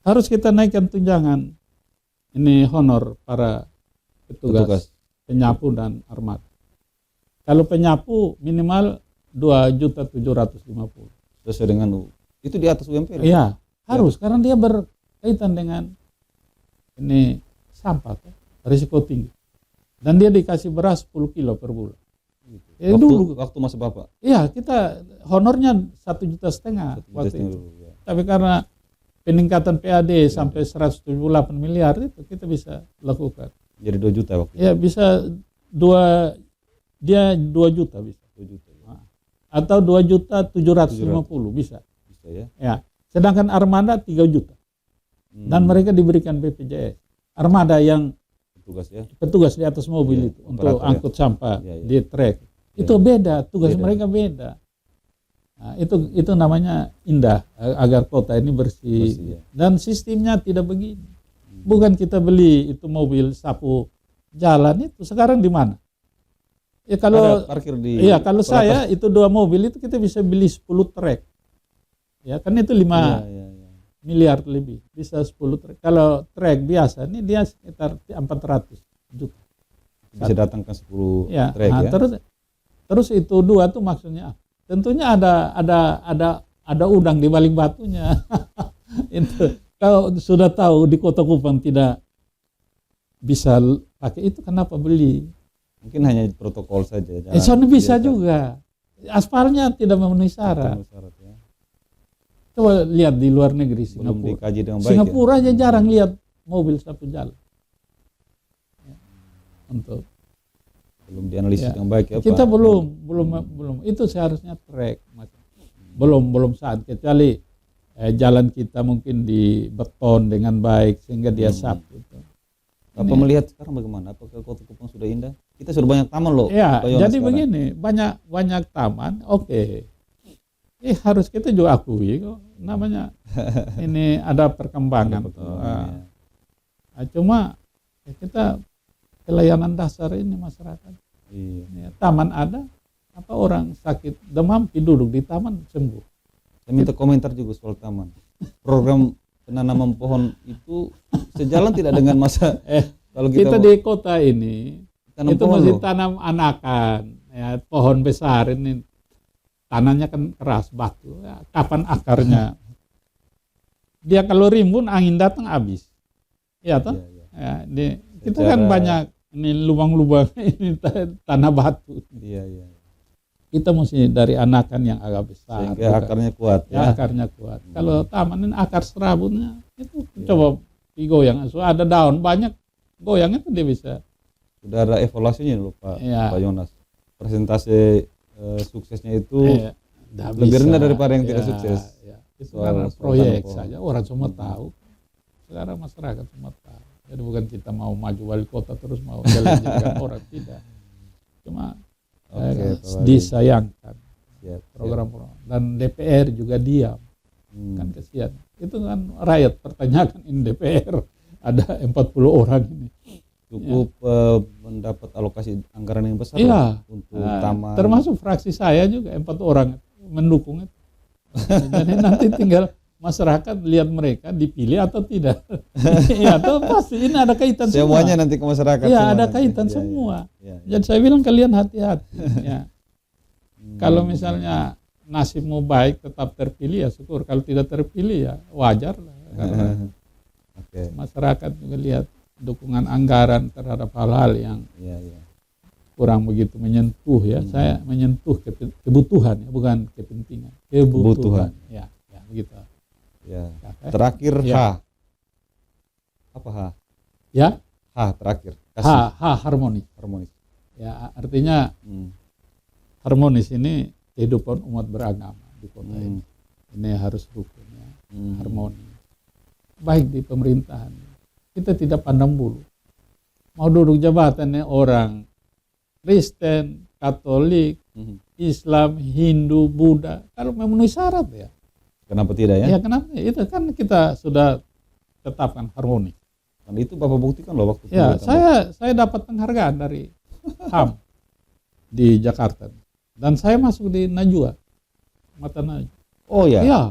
Harus kita naikkan tunjangan ini honor para petugas penyapu dan armada. Kalau penyapu minimal 2.750.000. Sesuai dengan itu di atas UMP. Iya, harus karena dia berkaitan dengan ini sampah, kan? Risiko tinggi. Dan dia dikasih beras 10 kilo per bulan. Ya, Waktu masa Bapak. Iya, kita honornya 1,5 juta waktu itu. Ya. Tapi karena peningkatan PAD sampai 178 miliar itu kita bisa lakukan. Jadi 2 juta waktu itu. Ya bisa 2 juta bisa. 2 juta. Ya. Atau 2.750.000 bisa. Bisa ya. Ya. Sedangkan armada 3 juta. Dan mereka diberikan BPJS. Armada yang Petugas ya. petugas di atas mobil Iya, itu untuk operator ya. angkut sampah Iya, iya. di trek. Iya. Itu beda, tugas Beda. mereka beda. Nah, itu namanya indah agar kota ini bersih. Bersih, ya. Dan sistemnya tidak begini. Bukan kita beli itu mobil sapu jalan itu sekarang di mana? Ya kalau Ada parkir di iya kalau pelatas. saya itu 2 mobil itu kita bisa beli 10 trek. Ya kan itu 5 Iya, iya. miliar lebih, bisa 10 trek. Kalau trek biasa ini dia sekitar 400 juta. Bisa datangkan 10 Ya, trek nah, ya. terus itu 2 tuh maksudnya tentunya ada udang di balik batunya. Itu kalau sudah tahu di Kota Kupang tidak bisa pakai itu, kenapa beli? Mungkin hanya protokol saja. Soalnya bisa biasa. juga. Aspalnya tidak memenuhi syarat. Memenuhi syarat, ya. Coba lihat di luar negeri, Belum Singapura. dikaji dengan baik. Singapura aja jarang lihat mobil sapu jalan. Ya, untuk Belum dianalisis Ya. dengan baik ya, kita Pak. belum itu seharusnya trek, Mas. belum saat, kecuali jalan kita mungkin di beton dengan baik sehingga dia sapu itu. Bapak melihat sekarang bagaimana? Apakah Kota Kupang sudah indah? Kita sudah banyak taman loh. Ya, Pak Yonas jadi sekarang. begini, banyak taman, oke. Harus kita juga akui kok, namanya ini ada perkembangan. Ada perkembangan, ya. Cuma kita pelayanan dasar ini masyarakat. Iya. Ya, taman ada, apa orang sakit demam duduk di taman sembuh. Saya minta komentar juga soal taman. Program penanaman pohon itu sejalan tidak dengan masa kalau Kita kita di kota ini tanam itu pohon mesti loh. tanam anakan, ya, pohon besar ini tanahnya kan keras batu, ya, kapan akarnya? Dia kalau rimbun angin datang habis, ya toh? Iya, iya. Ya, kita kan Secara- banyak ini lubang-lubang ini tanah batu. Iya, iya. Kita mesti dari anakan yang agak besar, Sehingga bukan- akarnya kuat ya, ya. akarnya kuat. Kalau taman ini akar serabutnya itu coba digoyang, so ada daun banyak goyang itu dia bisa. Sudah ada evaluasinya loh Pak, Iya. Pak Yonas. Presentase suksesnya itu Dah lebih bisa. rendah daripada yang tidak sukses. Ya. Itu Soal- karena soal proyek tanam pohon. saja, orang semua tahu. Sekarang masyarakat semua tahu. Jadi bukan kita mau maju wali kota terus mau jalan-jalan orang, tidak. Cuma Oke, Pak Wali. disayangkan Siap, siap. program-program. Dan DPR juga diam. Kan kesian. Itu kan rakyat pertanyakan ini DPR ada 40 orang ini. Cukup mendapat alokasi anggaran yang besar Iya. untuk taman. Termasuk fraksi saya juga 4 orang mendukung itu. Jadi nanti tinggal masyarakat lihat mereka dipilih atau tidak. Ya, atau pasti ini ada kaitan Semuanya semua. nanti ke masyarakat. Iya, semua ada nanti. kaitan Iya, semua. iya, iya. Jadi saya bilang kalian hati-hati. Ya. Kalau misalnya nasibmu baik tetap terpilih ya syukur. Kalau tidak terpilih ya wajar lah. Karena Oke. masyarakat juga lihat dukungan anggaran terhadap hal-hal yang Iya, iya. kurang begitu menyentuh ya. Saya menyentuh kebutuhan ya, bukan kepentingan. Kebutuhan. Ya, begitu. Ya. Oke. Terakhir Ya. H. Apa H? Ya, H terakhir. Kasih. harmonis. Harmonis. Ya, artinya harmonis ini kehidupan umat beragama di kota ini. Ini harus rukun ya, harmoni. Baik di pemerintahan. Kita tidak pandang bulu. Mau duduk jabatannya orang Kristen, Katolik, Islam, Hindu, Buddha, kalau memenuhi syarat ya. Kenapa tidak ya? Ya kenapa? Itu kan kita sudah tetapkan harmoni. Dan itu Bapak buktikan loh waktu Ya, pemerintahan. saya dapat penghargaan dari HAM di Jakarta. Dan saya masuk di Najwa, Mata Najwa. Oh ya, Iya,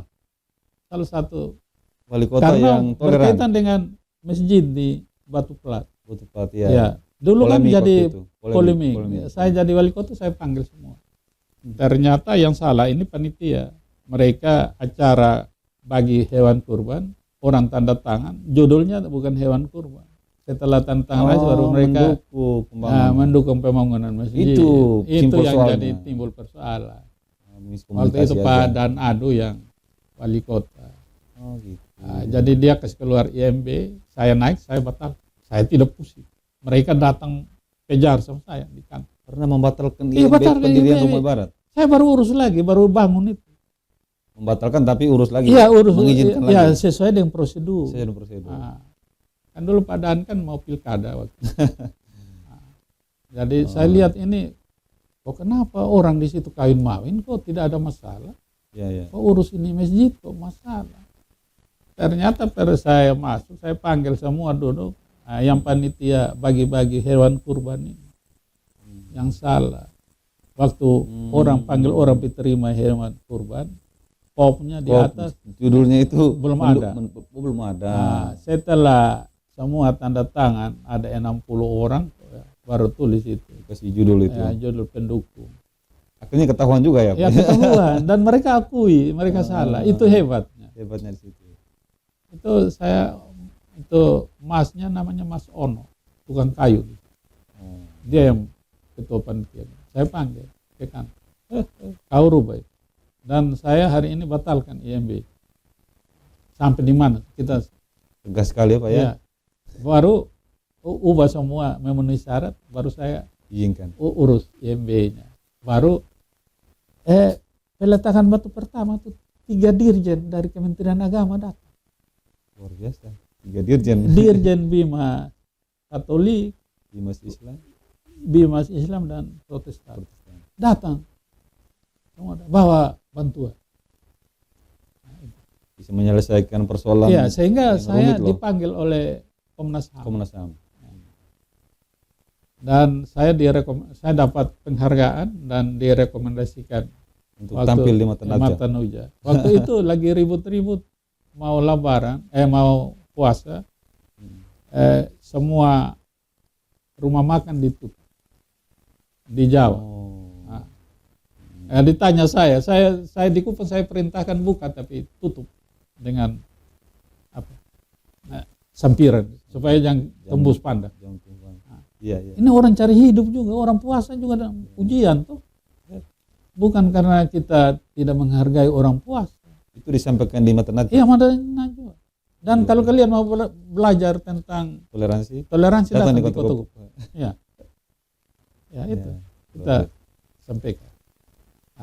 salah satu. wali kota Karena yang toleran. berkaitan dengan masjid di Batu Plat. Batu Plat, ya. Ya, dulu kan Polemik jadi waktu itu. polemik. Polemik. Saya jadi wali kota, saya panggil semua. Ternyata yang salah ini panitia. Mereka acara bagi hewan kurban, orang tanda tangan, judulnya bukan hewan kurban. Setelah tanda tangan baru mereka mendukung pembangunan masjid. Itu yang soalnya. jadi timbul persoalan. Waktu itu Miskomunikasi Pak aja. Dan Adu yang wali kota. Oh gitu. Jadi dia kasih keluar IMB, saya naik, saya batal. Saya tidak pusing. Mereka datang kejar sama saya di kantor. Pernah membatalkan Iya, IMB batal pendirian IMB. Rumah Barat. Saya baru urus lagi, baru bangun itu. Membatalkan tapi urus lagi. Iya, urus. Mengizinkan Ya, lagi. sesuai dengan prosedur. Saya ada prosedur. Kan dulu Pak Dan kan mau pilkada waktu itu. Jadi saya lihat ini, kok kenapa orang di situ kawin mawin kok tidak ada masalah? Iya, iya. Kok urus ini masjid kok masalah? Ternyata pada saya masuk, saya panggil semua duduk. Yang panitia bagi-bagi hewan kurban ini. Yang salah. Waktu orang panggil orang diterima hewan kurban, popnya di atas Judulnya itu belum ada. Belum ada. Setelah semua tanda tangan ada 60 orang baru tulis itu. Kasih judul itu. Ya, judul pendukung. Akhirnya ketahuan juga ya. Ya ketahuan dan mereka akui mereka salah. Itu hebatnya. Hebatnya di situ. Itu masnya namanya Mas Ono, tukang kayu. Dia yang ketua panitia. Saya panggil ke kantor. Kau rubah itu. Dan saya hari ini batalkan IMB. Sampai di mana kita Tegas sekali ya Pak ya. ya. Baru ubah semua memenuhi syarat, baru saya Izinkan. urus IMB-nya. Baru peletakan batu pertama tuh 3 dirjen dari Kementerian Agama datang. Luar biasa. 3 dirjen. Dirjen Bima Katolik, Bimas Islam. Bimas Islam dan Protestan. Datang. Semua bawa bantuan. Bisa menyelesaikan persoalan. Iya, sehingga yang saya rumit loh. dipanggil oleh Komnas HAM. Komnas HAM. Dan saya dapat penghargaan dan direkomendasikan Untuk tampil di Mata Najwa. Mata Najwa. Waktu itu lagi ribut-ribut mau lebaran, mau puasa, semua rumah makan ditutup di Jawa. Ditanya saya di Kupang saya perintahkan buka tapi tutup dengan sampiran supaya jangan tembus pandang. Iya, iya. Ini orang cari hidup juga, orang puasa juga ada ujian tuh. Bukan karena kita tidak menghargai orang puasa. Itu disampaikan di Mata Najwa. Iya, Mata Najwa. Dan kalau kalian mau belajar tentang Toleransi datang di Kota Kota Kupang. Kupang. Ya. Ya itu Ya. kita sampaikan.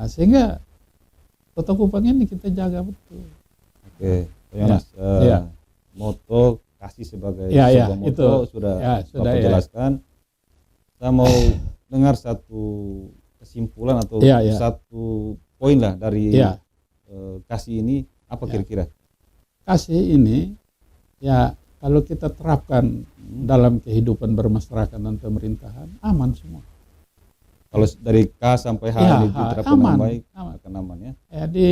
Sehingga Kota Kupang ini kita jaga betul. Oke, Pak Yonas. Ya. Moto kasih sebagai Ya, sebuah moto itu. sudah Sudah Bapak ya. jelaskan. Saya mau dengar satu kesimpulan atau Ya, ya. satu poin lah dari Ya. kasih ini Apa Ya. kira-kira? Kasih ini ya kalau kita terapkan dalam kehidupan bermasyarakat dan pemerintahan aman semua. Kalau dari K sampai H Ya, ini diterapkan aman, dengan baik, aman. akan aman ya. Ya di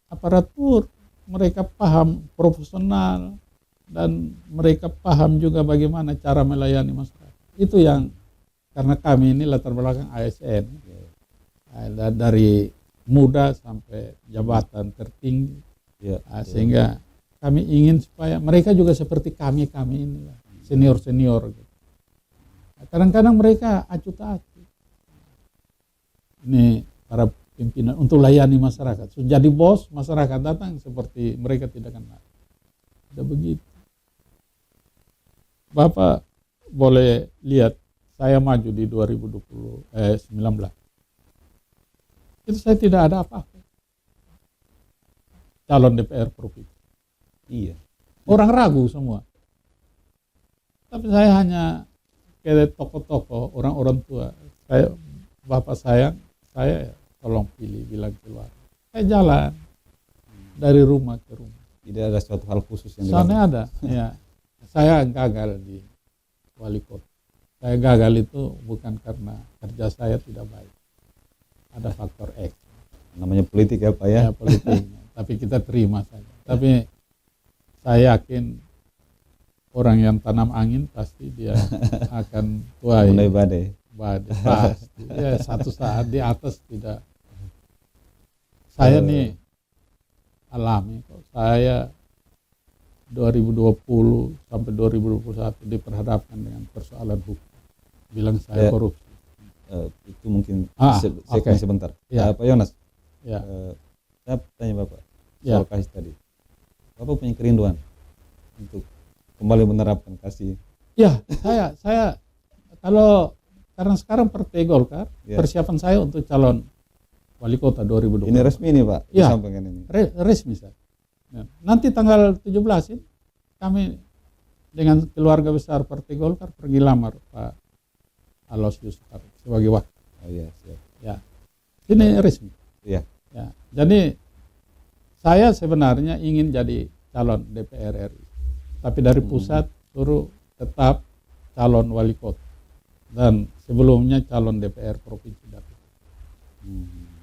aparatur mereka paham profesional dan mereka paham juga bagaimana cara melayani masyarakat. Itu yang karena kami ini latar belakang ASN. Dari muda sampai jabatan tertinggi. Ya, Sehingga kami ingin supaya mereka juga seperti kami ini lah, senior gitu. Kadang-kadang mereka acuh tak acuh. Ini para pimpinan untuk layani masyarakat. So, jadi bos, masyarakat datang seperti mereka tidak kenal. Tidak begitu. Bapak boleh lihat saya maju di 2019. Itu saya tidak ada apa-apa. Calon DPR provinsi. iya. Orang ragu semua. Tapi saya hanya ke toko-toko, orang-orang tua. Bapak saya tolong pilih, bilang keluar. Saya jalan dari rumah ke rumah. Tidak ada suatu hal khusus yang Soalnya ada, ya. Saya gagal di wali kota. Saya gagal itu bukan karena kerja saya tidak baik. Ada faktor X. namanya politik ya Pak ya. Ya politiknya. Tapi kita terima saja. Tapi saya yakin orang yang tanam angin pasti dia akan tuai Mulai badai. pasti. Ya, satu saat di atas tidak. Saya nih alami kok. Saya 2020 sampai 2021 diperhadapkan dengan persoalan hukum. Bilang saya Ya. korupsi. Itu mungkin saya oke. kasih sebentar. Ya. Pak Yonas, Ya. saya tanya Bapak Ya. soal kasih tadi. Bapak punya kerinduan untuk kembali menerapkan kasih. Ya, saya kalau karena sekarang Partai Golkar Ya. persiapan saya untuk calon wali kota 2020. Ini resmi nih Pak, Ya. disampaikan ini. Resmi saya. Ya. Nanti tanggal 17 ini kami dengan keluarga besar Partai Golkar pergi lamar Pak Aloysius sebagai wakil. Oh iya, siap. Ya, ini resmi. Iya. Ya, jadi saya sebenarnya ingin jadi calon DPR RI, tapi dari pusat suruh tetap calon wali kota dan sebelumnya calon DPR provinsi Dapil.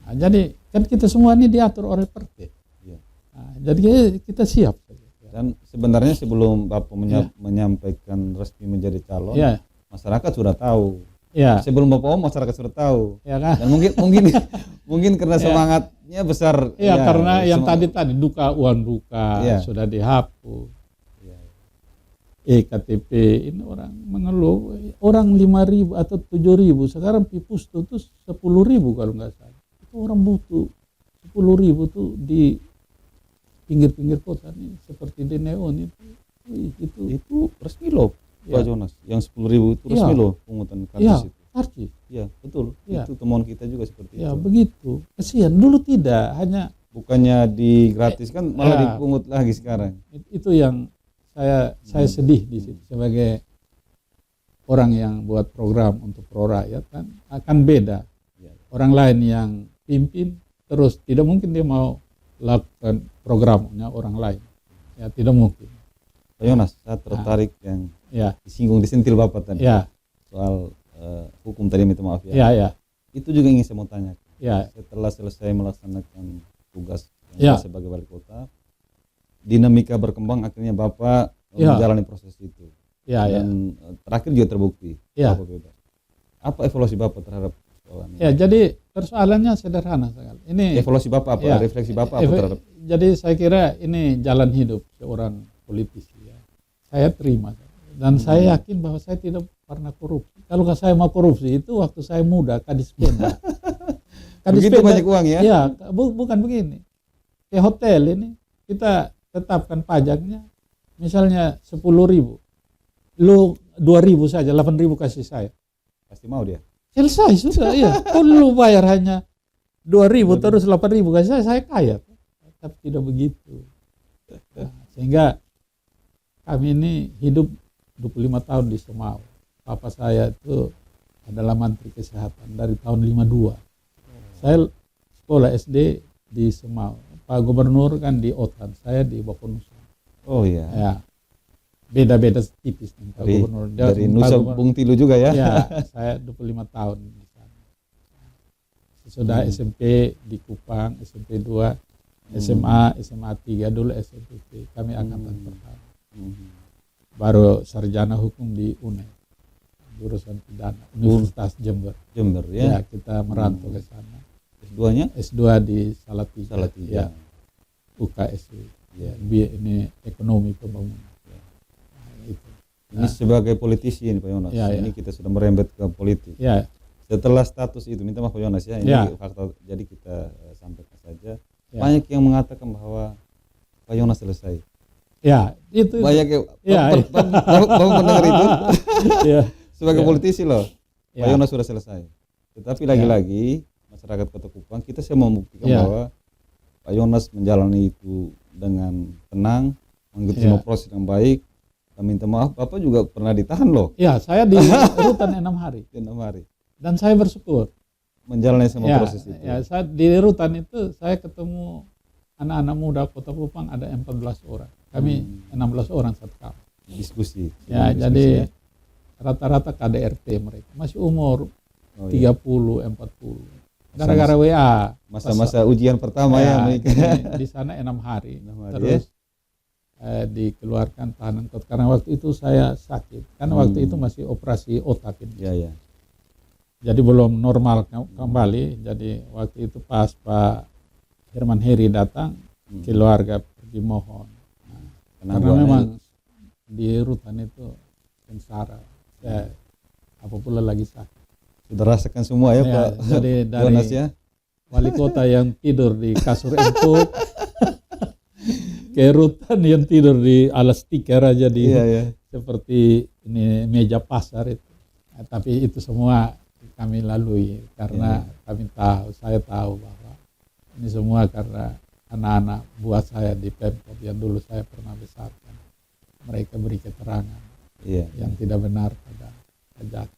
Nah, jadi kan kita semua ini diatur oleh partai. Iya. Nah, jadi kita siap. Dan sebenarnya sebelum Bapak menyampaikan resmi menjadi calon, Ya, masyarakat sudah tahu. ya, Sebelum Bapak masyarakat sudah tahu. ya kan. Dan mungkin karena semangatnya besar. Ya, karena yang semangat. tadi uang duka Ya. sudah dihapus. Iya. KTP ini orang mengeluh, orang 5.000 atau 7.000, sekarang pipus tuh 10.000 kalau nggak salah. Itu orang butuh 10.000 tuh di pinggir-pinggir kota nih, seperti di Neon itu. Itu resmi loh Pak Ya. Jonas. Yang 10.000 itu resmi Ya. loh pungutan karcis Ya, itu. karcis. Iya betul. Ya. Itu temuan kita juga seperti Ya, itu. begitu. Kesian dulu tidak, hanya Bukannya digratiskan malah Ya. dipungut lagi sekarang. itu yang saya sedih di situ sebagai orang yang buat program untuk pro rakyat kan akan beda. Ya. Orang lain yang pimpin terus tidak mungkin dia mau lakukan programnya orang lain. Ya, tidak mungkin. Pak Yonas, saya tertarik yang Ya, disentil Bapak tadi ya, soal hukum tadi, minta maaf ya, ya, Itu juga ingin saya mau tanya. ya, Setelah selesai melaksanakan tugas Ya. sebagai wali kota, dinamika berkembang, akhirnya Bapak Ya. menjalani proses itu. ya, ya. Dan terakhir juga terbukti Ya. Bapak bebas. Apa evaluasi Bapak terhadap persoalan ini? Ya, jadi persoalannya sederhana sekali. Ini Evaluasi Bapak apa? Ya. Refleksi Bapak apa terhadap? Jadi saya kira ini jalan hidup seorang politisi ya. Saya terima dan saya yakin bahwa saya tidak pernah korupsi. Kalau saya mau korupsi itu waktu saya muda Kadis Pemda. Begitu banyak uang ya? Ya, bukan begini. Ke hotel ini kita tetapkan pajaknya misalnya 10.000. Lu 2.000 saja, 8.000 kasih saya. Pasti mau dia. Selesai sudah ya. Kalau lu bayar hanya 2.000 terus 8.000 kasih saya kaya. Tapi tidak begitu. Nah, sehingga kami ini hidup 25 tahun di Semau. Papa saya itu adalah Menteri Kesehatan dari tahun 52. Saya sekolah SD di Semau. Pak Gubernur kan di Otan, saya di Bokonusa. Oh iya. Ya, beda-beda tipis nih Pak Dari, Gubernur. dari Nusa Bung Tilu juga ya. Ya, saya 25 tahun di sana. Sudah SMP di Kupang, SMP 2, SMA 3 dulu SMP. Kami angkatan pertama. Baru sarjana hukum di UNED, jurusan pidana, Universitas Jember. Jember Ya, ya. kita merantau ke sana. S2-nya? S2 di Salatiga. Salatiga. Ya, UKSW. Ya. Ini ekonomi pembangunan. Nah, itu. Ini sebagai politisi ini Pak Yonas. Ya, ya. Ini kita sudah merembet ke politik. Ya, Setelah status itu, minta maaf Pak Yonas ya. Ini Ya. fakta, jadi kita sampaikan saja. Ya. Banyak yang mengatakan bahwa Pak Yonas selesai. ya itu. Banyak yang Ya, Bapak mendengar itu ya, sebagai Ya. politisi loh. Pak Ya. Yonas sudah selesai. Tetapi lagi-lagi masyarakat Kota Kupang kita saya mau membuktikan Ya. bahwa Pak Yonas menjalani itu dengan tenang, mengikuti Ya. semua proses yang baik. Dan minta maaf, Bapak juga pernah ditahan loh ya, saya di rutan 6 hari 6 hari. dan saya bersyukur. Menjalani semua Ya, proses itu. ya, saya di rutan itu saya ketemu anak-anak muda Kota Kupang ada 14 orang. Kami 16 orang satu kamar. Diskusi. Ya, Diskusi, jadi ya. rata-rata KDRT mereka masih umur Oh, iya. 30, 40. Gara-gara WA. Masa-masa ujian pertama ya, mereka. Di sana 6 hari. 6 hari, Terus dikeluarkan tahanan kota. Karena waktu itu saya sakit. Karena waktu itu masih operasi otak ini. Ya, ya. Jadi belum normal kembali. Jadi waktu itu pas Pak Herman Heri datang, keluarga pergi mohon. Karena memang di rutan itu sengsara. Saya apa pula lagi sakit. Sudah rasakan semua ya, Pak Jadi dari Yonas ya. wali kota yang tidur di kasur empuk, ke rutan yang tidur di alas tikar aja di Iya, ya. seperti ini meja pasar itu. Tapi itu semua kami lalui karena kami tahu, saya tahu bahwa ini semua karena anak-anak buah saya di Pemkot yang dulu saya pernah besarkan. Mereka beri keterangan Iya. yang tidak benar pada Jaksa.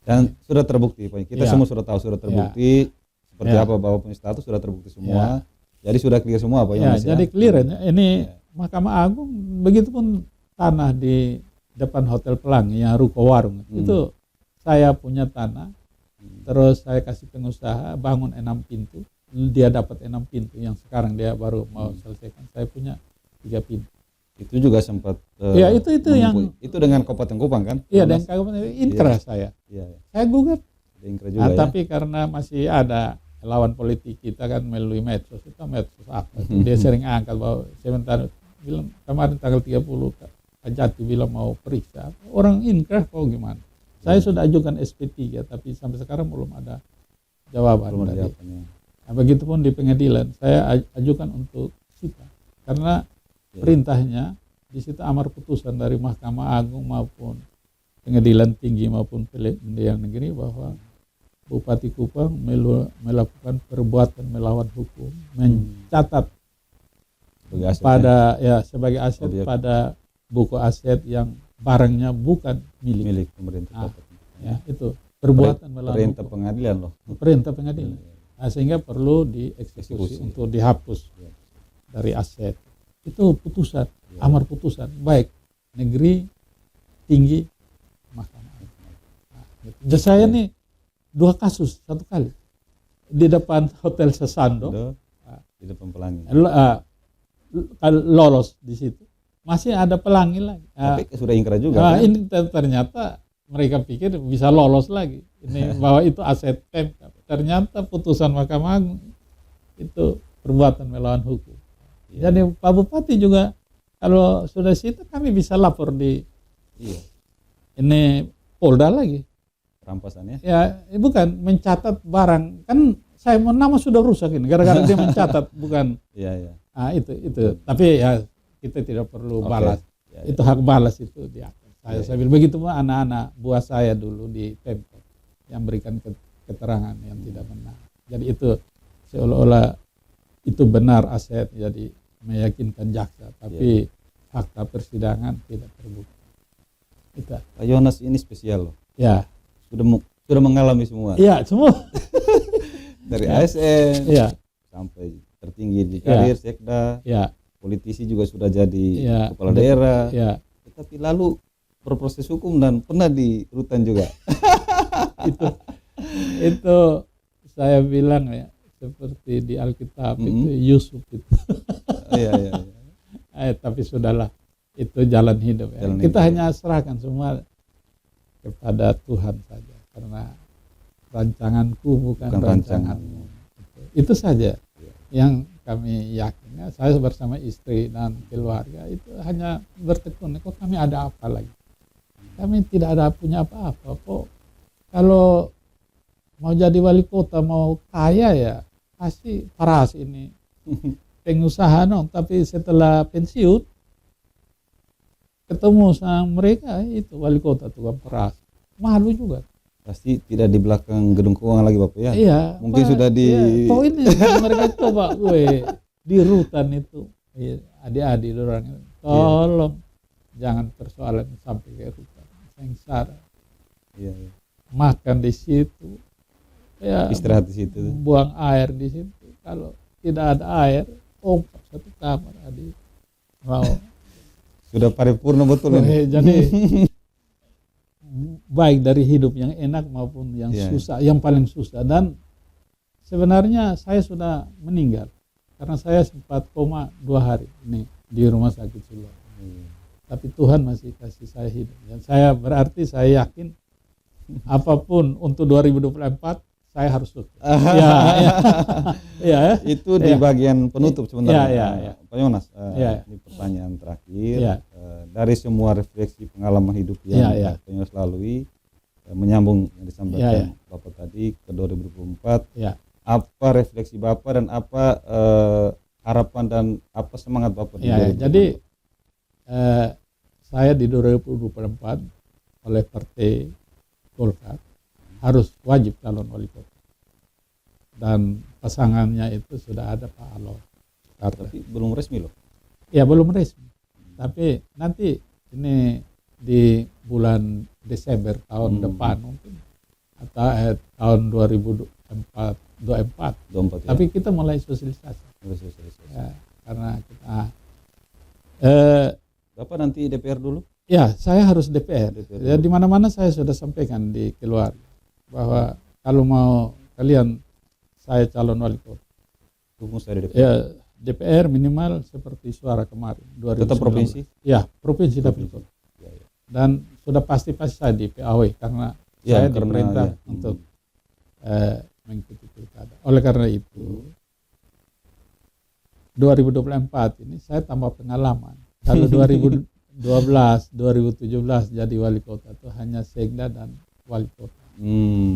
Dan sudah terbukti, Pak. Kita Ya. semua sudah tahu, sudah terbukti seperti Ya. apa Bapak punya status sudah terbukti semua. Jadi sudah clear semua, Pak Ya, Yonas ya. jadi clear ini Mahkamah Agung, begitupun tanah di depan Hotel Pelangi yang ruko warung itu saya punya tanah. Terus saya kasih pengusaha bangun 6 pintu, dia dapat 6 pintu yang sekarang dia baru mau selesaikan. Saya punya 3 pintu. Itu juga sempat Ya, itu yang itu dengan Kabupaten Kupang kan? iya dan kabupaten inkrah saya. Iya, Saya gugat. ada ingkrah juga ya. Tapi karena masih ada lawan politik kita kan melalui medsos, itu medsos apa? Dia sering angkat bahwa sebentar bilang kemarin tanggal 30 Pak Jati bilang mau periksa. Orang inkrah kok gimana? Saya sudah ajukan SP3 tapi sampai sekarang belum ada jawaban Belum ada dari. jawabannya. Nah, begitupun di pengadilan saya ajukan untuk sita karena perintahnya di situ amar putusan dari Mahkamah Agung maupun Pengadilan Tinggi maupun Pengadilan Negeri bahwa Bupati Kupang melakukan perbuatan melawan hukum, mencatat Sebagai aset pada sebagai aset Objek. pada buku aset yang barangnya bukan milik. pemerintah. Ya, itu perbuatan melawan Perintah hukum. pengadilan loh. Perintah pengadilan. Nah, sehingga perlu dieksekusi Eksekusi. untuk dihapus Ya. dari aset. Itu putusan, amar putusan, baik negeri, tinggi, mahkamah. Nah, gitu. Jadi saya nih 2 kasus satu kali di depan Hotel Sesando, Di depan Pelangi. lolos di situ. Masih ada Pelangi lagi. Tapi sudah ingkrah juga kan? Ini ternyata mereka pikir bisa lolos lagi. Ini bahwa itu aset Pemkab. Ternyata putusan Mahkamah Agung itu perbuatan melawan hukum. Iya. Jadi Pak Bupati juga kalau sudah sita kami bisa lapor di Iya. ini Polda lagi. Rampasan ya. Ya bukan mencatat barang kan saya nama sudah rusak ini gara-gara dia mencatat bukan. Iya, iya. Itu. Tapi ya kita tidak perlu Oke. balas. Ya, Itu hak balas itu di atas. Ya, Saya bilang begitu pun anak-anak buah saya dulu di Pemkot yang berikan keterangan yang tidak benar. Jadi itu seolah-olah itu benar aset jadi meyakinkan jaksa, tapi fakta persidangan tidak terbukti. Itu. Pak Yonas ini spesial loh. Ya. Sudah mengalami semua. Iya, semua. Dari ASN Iya. sampai tertinggi di karir, sekda, Ya, politisi juga sudah jadi ya, kepala daerah. ya, Tetapi lalu berproses hukum dan pernah di rutan juga. itu saya bilang ya seperti di Alkitab itu Yusuf itu. Iya, iya, iya. Tapi sudahlah, itu jalan hidup ya. Jalan Kita hidup. hanya serahkan semua kepada Tuhan saja, karena rancanganku bukan rancanganmu. Itu saja yang kami yakin. Ya, saya bersama istri dan keluarga itu hanya bertekun. Kok kami ada apa lagi? Kami tidak ada punya apa-apa. Kok kalau mau jadi wali kota, mau kaya ya pasti paras ini pengusaha dong. Tapi setelah pensiun ketemu sama mereka itu wali kota tukang peras, malu juga. Pasti tidak di belakang gedung keuangan lagi Bapak ya? Iya. Mungkin sudah di. Ya, kok ini mereka coba, di rutan itu, adik-adik orang, tolong jangan persoalan sampai ke rutan, sengsara. Iya, iya. Makan di situ, ya, Istirahat di situ. buang air di situ. Kalau tidak ada air, satu kamar adik mau. Sudah paripurna betul ini. Jadi baik dari hidup yang enak maupun yang susah, yang paling susah. Dan sebenarnya saya sudah meninggal karena saya sempat koma 2 hari ini di rumah sakit Siloam. Tapi Tuhan masih kasih saya hidup. Dan saya berarti saya yakin apapun untuk 2024 saya harus sukses. Ya. Itu di bagian penutup sebenarnya. Ya. Pak Yonas, ini pertanyaan terakhir. Dari semua refleksi pengalaman hidup yang Pak Yonas lalui, menyambung yang disampaikan Bapak tadi ke 2024, apa refleksi Bapak dan apa harapan dan apa semangat Bapak di 2024? Jadi saya di 2024 oleh Partai Golkar harus wajib calon wali kota, dan pasangannya itu sudah ada Pak Aloh. Tapi belum resmi loh. Ya belum resmi, tapi nanti ini di bulan Desember tahun depan mungkin, atau tahun 2024. Tapi kita mulai sosialisasi. Ya, karena kita Bapak nanti DPR dulu? Ya, saya harus DPR. Ya, di mana-mana saya sudah sampaikan di keluarga bahwa kalau mau kalian saya calon wali kota, dukung saya di DPR. ya DPR minimal seperti suara kemarin 2019. Tetap provinsi? Ya, provinsi tapi kota. Dan sudah pasti saya di PAW karena saya diperintah untuk mengikuti pilkada. Oleh karena itu 2024 ini saya tambah pengalaman. Kalau 2012, 2017 jadi wali kota itu hanya sekda dan wali kota.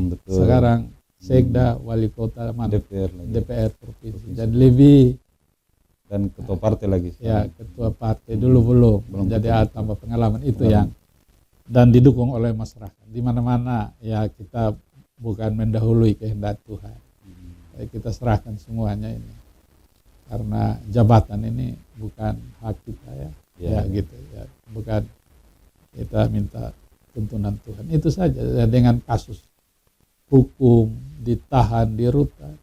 Betul. Sekarang sekda, wali kota, DPR provinsi. Jadi lebih. Dan ketua partai lagi. Ya, ketua partai dulu belum. Jadi tambah pengalaman itu yang dan didukung oleh masyarakat. Di mana-mana ya kita bukan mendahului kehendak Tuhan. Kita serahkan semuanya ini. Karena jabatan ini bukan hak kita ya gitu ya. Bukan, kita minta tuntunan Tuhan. Itu saja. Ya, dengan kasus hukum ditahan di rutan,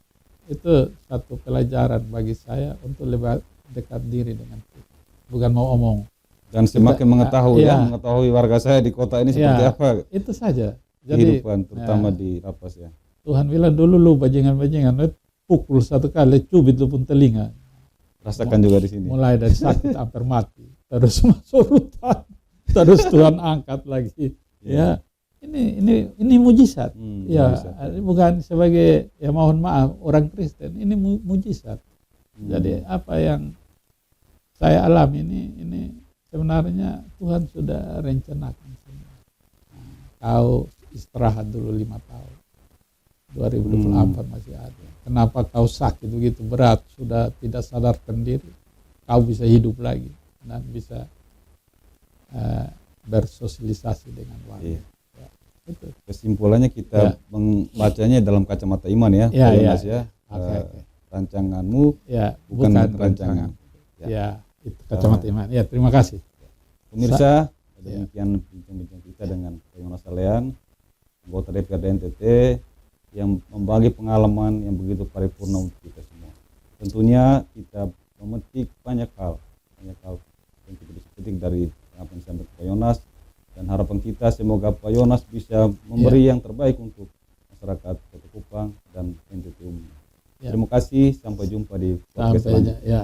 itu satu pelajaran bagi saya untuk lebih dekat diri dengan Tuhan. Bukan mau omong. Dan semakin mengetahui warga saya di kota ini seperti apa. Itu saja. Jadi kehidupan terutama di lapas ya. Tuhan bilang dulu lu bajingan-bajingan, pukul satu kali, cubit lu pun telinga. Rasakan juga di sini. Mulai dari sakit hampir mati, terus masuk rutan, terus Tuhan angkat lagi. Ya, ini mujizat. Bukan sebagai mohon maaf orang Kristen, ini mujizat. Jadi apa yang saya alami ini sebenarnya Tuhan sudah rencanakan semua. Kau istirahat dulu 5 tahun. 2024 masih ada. Kenapa kau sakit begitu berat, sudah tidak sadarkan diri, kau bisa hidup lagi dan bisa bersosialisasi dengan warga. Itu. Kesimpulannya kita membacanya dalam kacamata iman ya. Rancanganmu bukan rancangan. Itu kacamata iman. Ya, terima kasih. Pemirsa, demikian bincang-bincang kita dengan Pak Yonas Salean, anggota DPRD NTT, yang membagi pengalaman yang begitu paripurna untuk kita semua. tentunya kita memetik banyak hal yang kita bisa petik dari apa yang disampaikan Pak Yonas, dan harapan kita semoga Pak Yonas bisa memberi yang terbaik untuk masyarakat Kota Kupang dan NTT umumnya. Ya. Terima kasih, sampai jumpa di podcast selanjutnya. Ya.